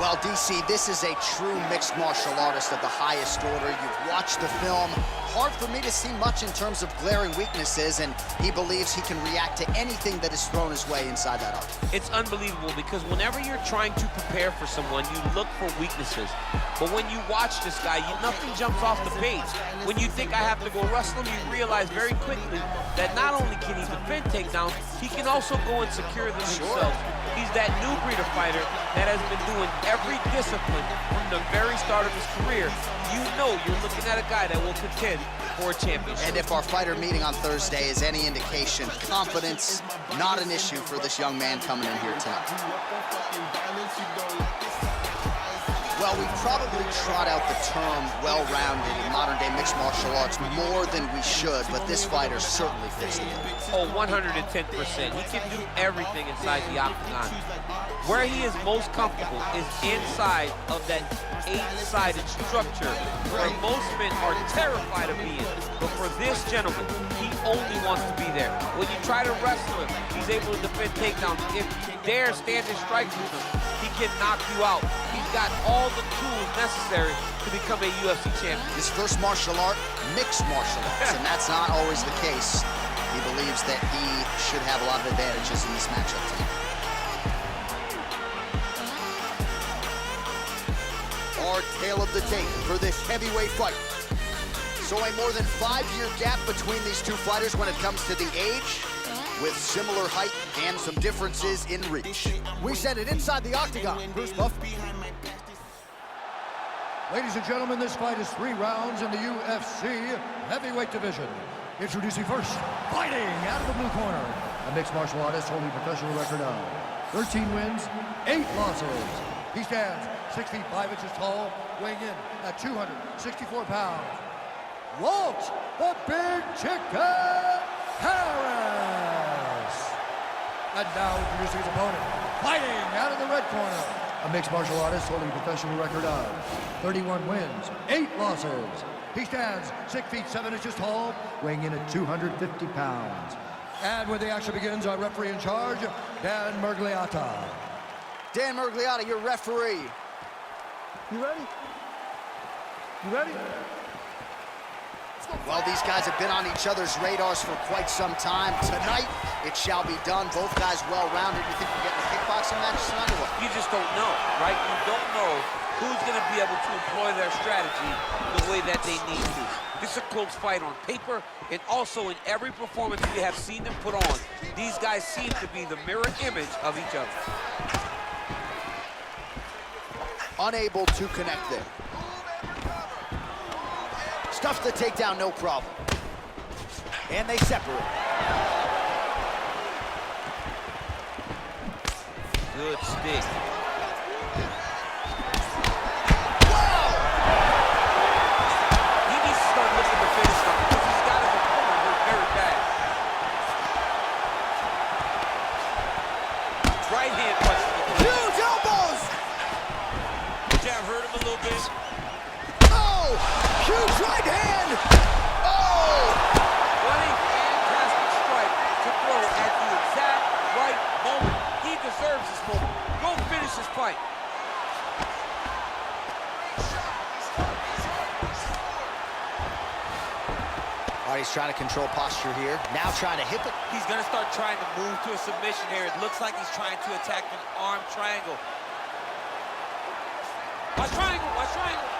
Well, DC, this is a true mixed martial artist of the highest order. You've watched the film. Hard for me to see much in terms of glaring weaknesses, and he believes he can react to anything that is thrown his way inside that octagon. It's unbelievable because whenever you're trying to prepare for someone, you look for weaknesses. But when you watch this guy, nothing jumps off the page. When you think I have to go wrestle him, you realize very quickly that not only can he defend takedowns, he can also go and secure them himself. He's that new breed of fighter that has been doing every discipline from the very start of his career. You know you're looking at a guy that will contend for a championship. And if our fighter meeting on Thursday is any indication, confidence, not an issue for this young man coming in here tonight. Well, we probably trot out the term well-rounded in modern-day mixed martial arts more than we should, but this fighter certainly fits the bill. Oh, 110%. He can do everything inside the octagon. Where he is most comfortable is inside of that 8-sided structure where most men are terrified of being. But for this gentleman, he only wants to be there. When you try to wrestle him, he's able to defend takedowns. If you dare stand and strike with him, he can knock you out. He's got all the tools necessary to become a UFC champion. His first martial art, mixed martial arts, and that's not always the case. He believes that he should have a lot of advantages in this matchup tonight. Our tale of the tape for this heavyweight fight. So a more than 5-year gap between these two fighters when it comes to the age, with similar height and some differences in reach. We send it inside the octagon. Bruce Buff. Ladies and gentlemen, this fight is 3 rounds in the UFC heavyweight division. Introducing first, fighting out of the blue corner, a mixed martial artist holding a professional record of 13 wins, 8 losses. He stands 6 feet 5 inches tall, weighing in at 264 pounds. Walt, the Big Chicken Harris. And now introducing his opponent, fighting out of the red corner, a mixed martial artist holding a professional record of 31 wins, 8 losses. He stands 6 feet 7 inches tall, weighing in at 250 pounds. And when the action begins, our referee in charge, Dan Mergliata. Dan Mergliata, your referee. You ready? You ready? Well, these guys have been on each other's radars for quite some time. Tonight, it shall be done. Both guys well-rounded. You think we're getting a kickboxing match tonight or what? You just don't know, right? You don't know who's going to be able to employ their strategy the way that they need to. This is a close fight on paper, and also in every performance we have seen them put on, these guys seem to be the mirror image of each other. Unable to connect there. Stuffs the takedown, no problem. And they separate. Good stick. Wow! He needs to start looking to finish him because he's got his opponent hurt very bad. Right hand punch. Huge elbows! The jab hurt him a little bit. Oh! Huge right hand! Oh! What a fantastic strike to throw at the exact right moment. He deserves this moment. Go finish this fight. All right, he's trying to control posture here. Now trying to hit the... He's gonna start trying to move to a submission here. It looks like he's trying to attack an arm triangle. Watch triangle, watch triangle.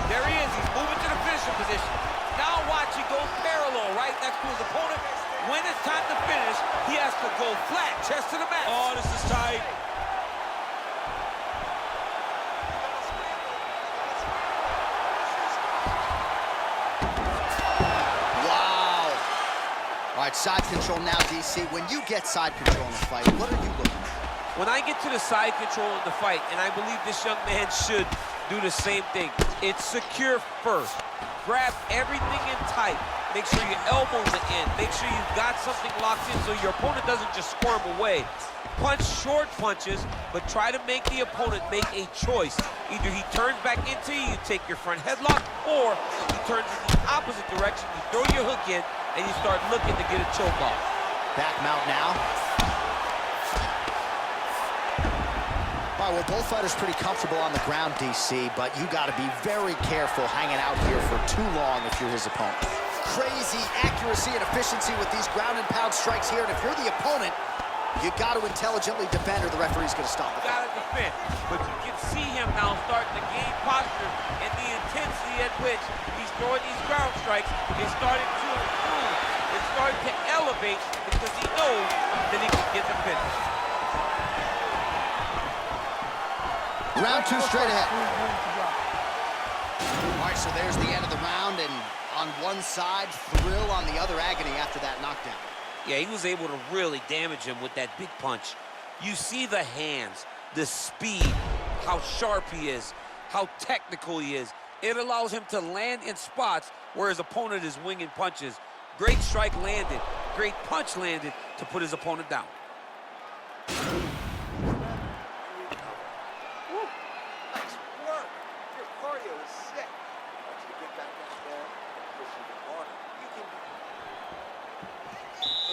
There he is, he's moving to the finishing position. Now watch, he goes parallel right next to his opponent. When it's time to finish, he has to go flat, chest to the mat. Oh, this is tight. Wow. All right, side control now, DC. When you get side control in the fight, what are you looking at? When I get to the side control in the fight, and I believe this young man should do the same thing, it's secure first. Grab everything in tight. Make sure your elbows are in. Make sure you've got something locked in so your opponent doesn't just squirm away. Punch short punches, but try to make the opponent make a choice. Either he turns back into you, you take your front headlock, or he turns in the opposite direction, you throw your hook in, and you start looking to get a choke off. Back mount now. All right, well, both fighters pretty comfortable on the ground, DC, but you got to be very careful hanging out here for too long if you're his opponent. Crazy accuracy and efficiency with these ground and pound strikes here, and if you're the opponent, you got to intelligently defend or the referee's going to stop it. You got to defend, but you can see him now starting to gain posture, and the intensity at which he's throwing these ground strikes is starting to improve. It's starting to elevate because he knows that he can get the finish. Round two straight ahead. All right, so there's the end of the round, and on one side, thrill, on the other, agony after that knockdown. Yeah, he was able to really damage him with that big punch. You see the hands, the speed, how sharp he is, how technical he is. It allows him to land in spots where his opponent is winging punches. Great strike landed, great punch landed to put his opponent down.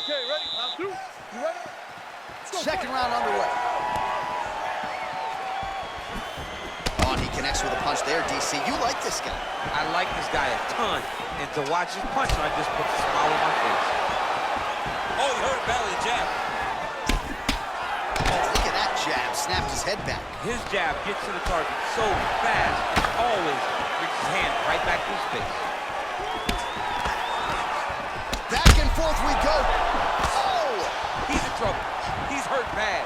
Okay, ready? Round two. You ready? Second round underway. Oh, and he connects with a punch there, DC. You like this guy. I like this guy a ton, and to watch his punch, I just put a smile on my face. Oh, he hurt badly, jab. Oh, look at that jab. Snapped his head back. His jab gets to the target so fast, and always brings his hand right back to his face. Back and forth we go. He's in trouble. He's hurt bad.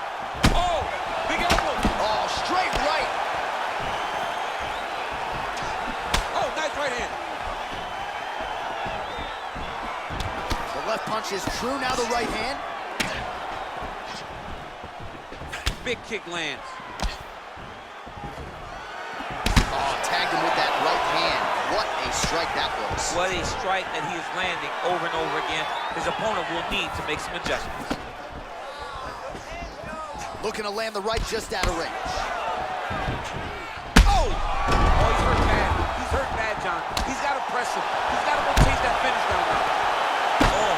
Oh, big elbow. Oh, straight right. Oh, nice right hand. The left punch is true. Now the right hand. Big kick lands. Oh, tagged him with that right hand. What a strike that was. What a strike that he is landing over and over again. His opponent will need to make some adjustments. Looking to land the right just out of range. Oh! Oh, he's hurt bad. He's hurt bad, John. He's got to press him. He's got to go chase that finish down now. Oh.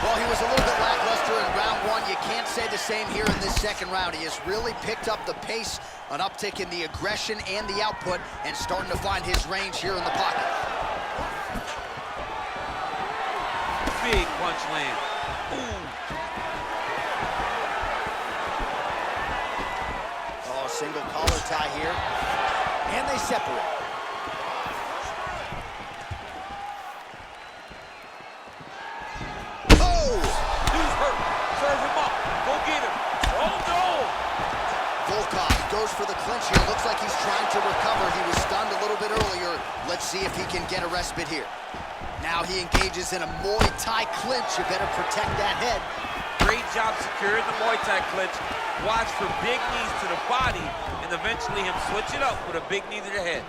Well, he was a little bit lackluster in round one. You can't say the same here in this second round. He has really picked up the pace, an uptick in the aggression and the output, and starting to find his range here in the pocket. Big punch land. Ooh. Oh, single collar tie here. And they separate. Oh! Dude's hurt. Serve him up. Go get him. Oh, no! Volkov goes for the clinch here. Looks like he's trying to recover. He was stunned a little bit earlier. Let's see if he can get a respite here. Now he engages in a Muay Thai clinch. You better protect that head. Great job securing the Muay Thai clinch. Watch for big knees to the body, and eventually him switch it up with a big knee to the head.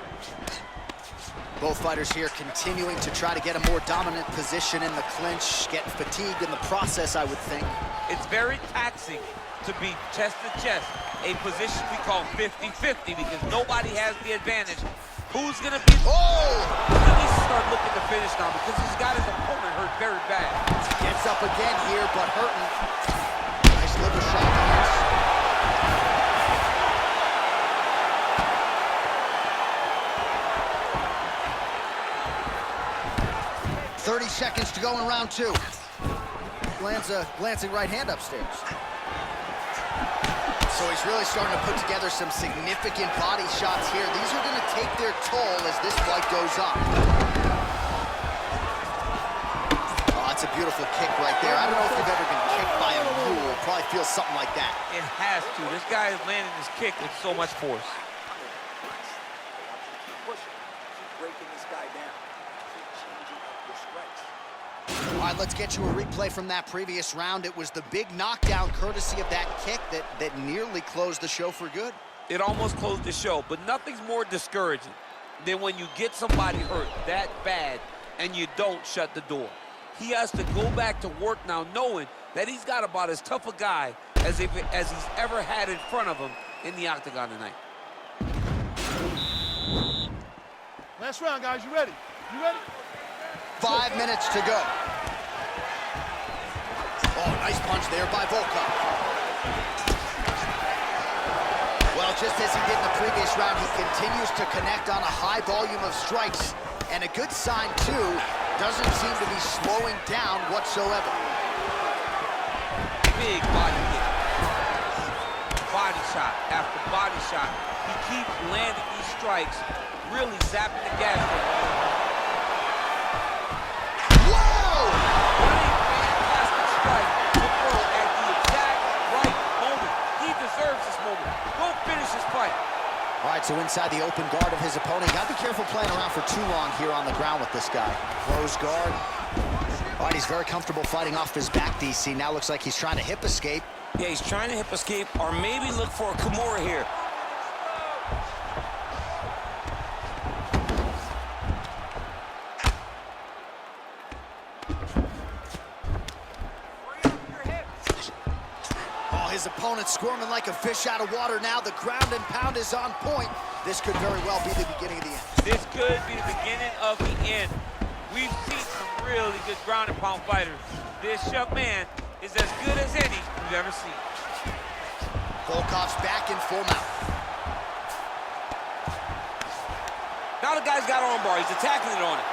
Both fighters here continuing to try to get a more dominant position in the clinch, getting fatigued in the process, I would think. It's very taxing to be chest to chest, a position we call 50-50 because nobody has the advantage. Who's gonna be? Oh! He needs to start looking to finish now because he's got his opponent hurt very bad. Gets up again here, but hurting. Nice liver shot. Hands. 30 seconds to go in round two. Lands a glancing right hand upstairs. So he's really starting to put together some significant body shots here. These are going to take their toll as this fight goes on. Oh, that's a beautiful kick right there. I don't know if you've ever been kicked by a mule. It probably feels something like that. It has to. This guy is landing his kick with so much force. All right, let's get you a replay from that previous round. It was the big knockdown courtesy of that kick that nearly closed the show for good. It almost closed the show, but nothing's more discouraging than when you get somebody hurt that bad and you don't shut the door. He has to go back to work now knowing that he's got about as tough a guy as he's ever had in front of him in the octagon tonight. Last round, guys. You ready? You ready? 5 minutes to go. Oh, nice punch there by Volkov. Well, just as he did in the previous round, he continues to connect on a high volume of strikes. And a good sign, too, doesn't seem to be slowing down whatsoever. Big body hit. Body shot after body shot. He keeps landing these strikes, really zapping the gas pedal. Whoa! Fantastic strike to throw at the exact right moment. He deserves this moment. Go finish his fight. All right, so inside the open guard of his opponent. Got to be careful playing around for too long here on the ground with this guy. Close guard. All right, he's very comfortable fighting off his back, DC. Now looks like he's trying to hip escape. Yeah, he's trying to hip escape or maybe look for a Kimura here. Oh, his opponent's squirming like a fish out of water now. The ground and pound is on point. This could very well be the beginning of the end. This could be the beginning of the end. We've seen some really good ground and pound fighters. This young man is as good as any we've ever seen. Volkov's back in full mount. Now the guy's got armbar. He's attacking it on it.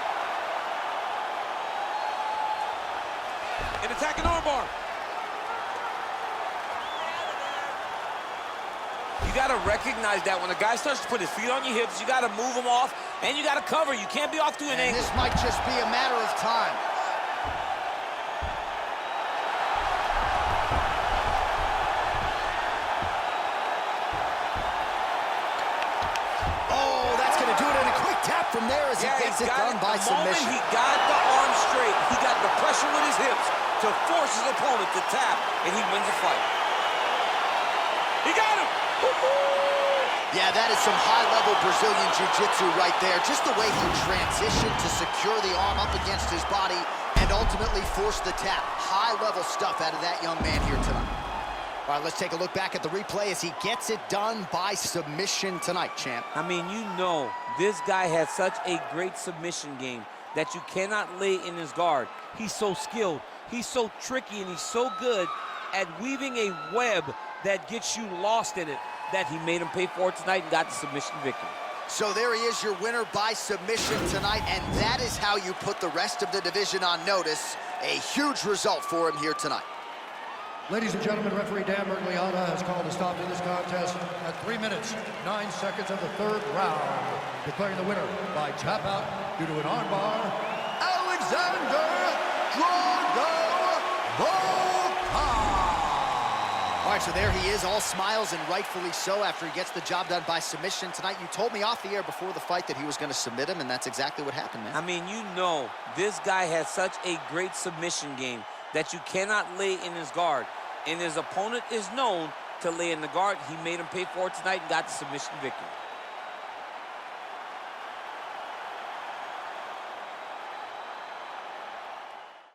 An attacking armbar. You got to recognize that when a guy starts to put his feet on your hips, you got to move him off, and you got to cover. You can't be off to an And angle. this might just be a matter of time. Oh, that's going to do it in a quick tap from there as he gets it done by submission. The moment he got the arm straight, he got the pressure with his hips to force his opponent to tap, and he wins the fight. He got him! Yeah, that is some high-level Brazilian jiu-jitsu right there. Just the way he transitioned to secure the arm up against his body and ultimately force the tap. High-level stuff out of that young man here tonight. All right, let's take a look back at the replay as he gets it done by submission tonight, champ. I mean, you know, this guy has such a great submission game that you cannot lay in his guard. He's so skilled, he's so tricky, and he's so good at weaving a web that gets you lost in it, that he made him pay for it tonight and got the submission victory. So there he is, your winner by submission tonight, and that is how you put the rest of the division on notice. A huge result for him here tonight. Ladies and gentlemen, referee Dan Bergliana has called a stop to this contest at 3 minutes, 9 seconds of the third round, declaring the winner by tap out due to an armbar, Alexander Volkov. All right, so there he is, all smiles and rightfully so after he gets the job done by submission tonight. You told me off the air before the fight that he was going to submit him, and that's exactly what happened, man. I mean, you know, this guy has such a great submission game that you cannot lay in his guard. And his opponent is known to lay in the guard. He made him pay for it tonight and got the submission victory.